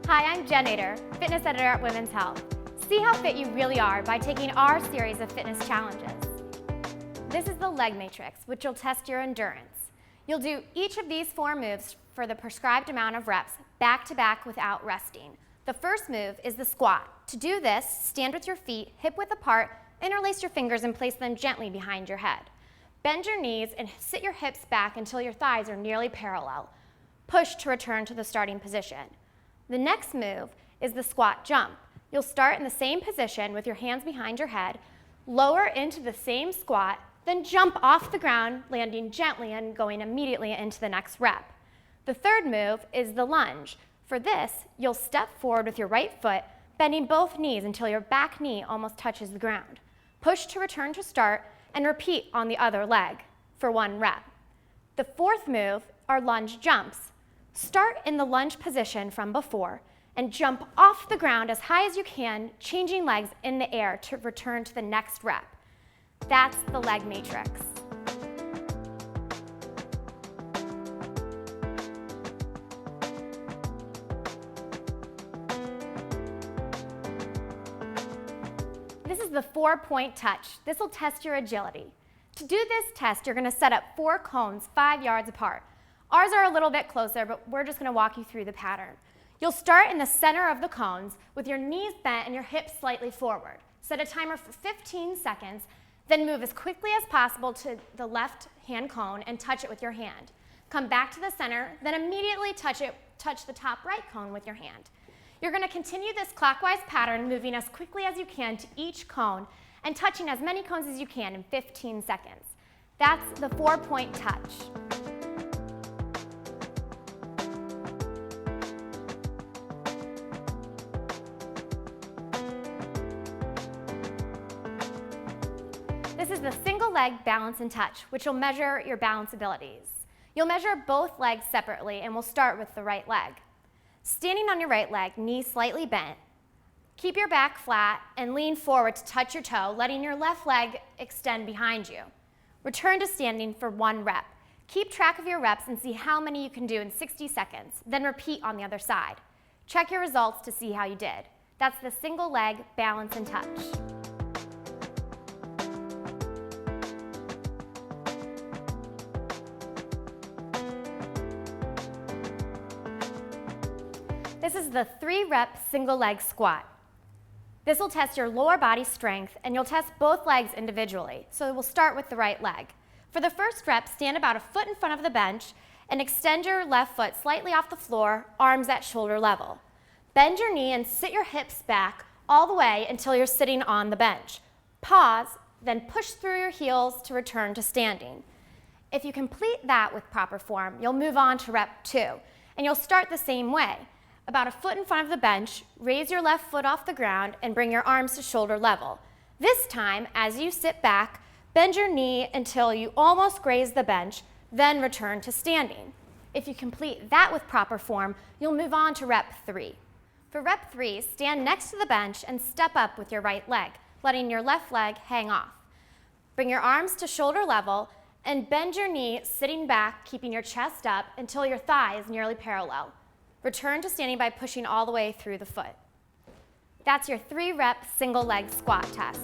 Hi, I'm Jen Ader, fitness editor at Women's Health. See how fit you really are by taking our series of fitness challenges. This is the leg matrix, which will test your endurance. You'll do each of these 4 moves for the prescribed amount of reps, back to back without resting. The first move is the squat. To do this, stand with your feet hip width apart, interlace your fingers and place them gently behind your head. Bend your knees and sit your hips back until your thighs are nearly parallel. Push to return to the starting position. The next move is the squat jump. You'll start in the same position with your hands behind your head, lower into the same squat, then jump off the ground, landing gently and going immediately into the next rep. The third move is the lunge. For this, you'll step forward with your right foot, bending both knees until your back knee almost touches the ground. Push to return to start and repeat on the other leg for 1 rep. The fourth move are lunge jumps. Start in the lunge position from before and jump off the ground as high as you can, changing legs in the air to return to the next rep. That's the leg matrix. This is the 4-point touch. This will test your agility. To do this test, you're going to set up 4 cones 5 yards apart. Ours are a little bit closer, but we're just going to walk you through the pattern. You'll start in the center of the cones with your knees bent and your hips slightly forward. Set a timer for 15 seconds, then move as quickly as possible to the left hand cone and touch it with your hand. Come back to the center, then immediately touch the top right cone with your hand. You're going to continue this clockwise pattern, moving as quickly as you can to each cone and touching as many cones as you can in 15 seconds. That's the 4-point touch. This is the single leg balance and touch, which will measure your balance abilities. You'll measure both legs separately, and we'll start with the right leg. Standing on your right leg, knees slightly bent, keep your back flat and lean forward to touch your toe, letting your left leg extend behind you. Return to standing for 1 rep. Keep track of your reps and see how many you can do in 60 seconds, then repeat on the other side. Check your results to see how you did. That's the single leg balance and touch. This is the 3-rep single leg squat. This will test your lower body strength, and you'll test both legs individually. So we'll start with the right leg. For the first rep, stand about a foot in front of the bench and extend your left foot slightly off the floor, arms at shoulder level. Bend your knee and sit your hips back all the way until you're sitting on the bench. Pause, then push through your heels to return to standing. If you complete that with proper form, you'll move on to rep 2, and you'll start the same way. About a foot in front of the bench, raise your left foot off the ground and bring your arms to shoulder level. This time, as you sit back, bend your knee until you almost graze the bench, then return to standing. If you complete that with proper form, you'll move on to rep 3. For rep 3, stand next to the bench and step up with your right leg, letting your left leg hang off. Bring your arms to shoulder level and bend your knee, sitting back, keeping your chest up until your thigh is nearly parallel. Return to standing by pushing all the way through the foot. That's your 3-rep single leg squat test.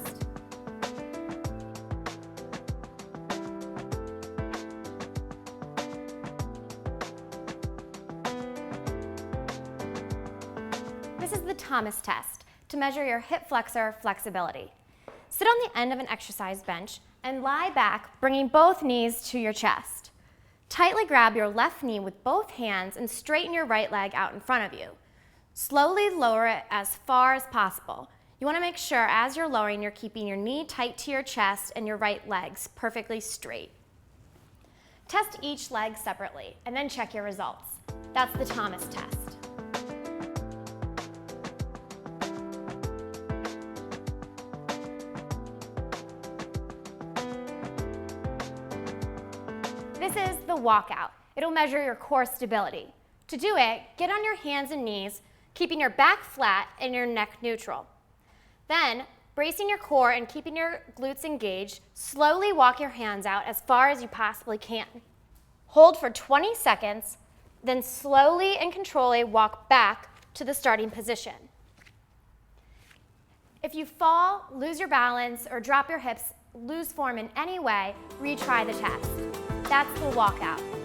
This is the Thomas test to measure your hip flexor flexibility. Sit on the end of an exercise bench and lie back, bringing both knees to your chest. Tightly grab your left knee with both hands and straighten your right leg out in front of you. Slowly lower it as far as possible. You want to make sure as you're lowering, you're keeping your knee tight to your chest and your right legs perfectly straight. Test each leg separately and then check your results. That's the Thomas test. This is the walkout. It'll measure your core stability. To do it, get on your hands and knees, keeping your back flat and your neck neutral. Then, bracing your core and keeping your glutes engaged, slowly walk your hands out as far as you possibly can. Hold for 20 seconds, then slowly and controllably walk back to the starting position. If you fall, lose your balance, or drop your hips, lose form in any way, retry the test. That's the walkout.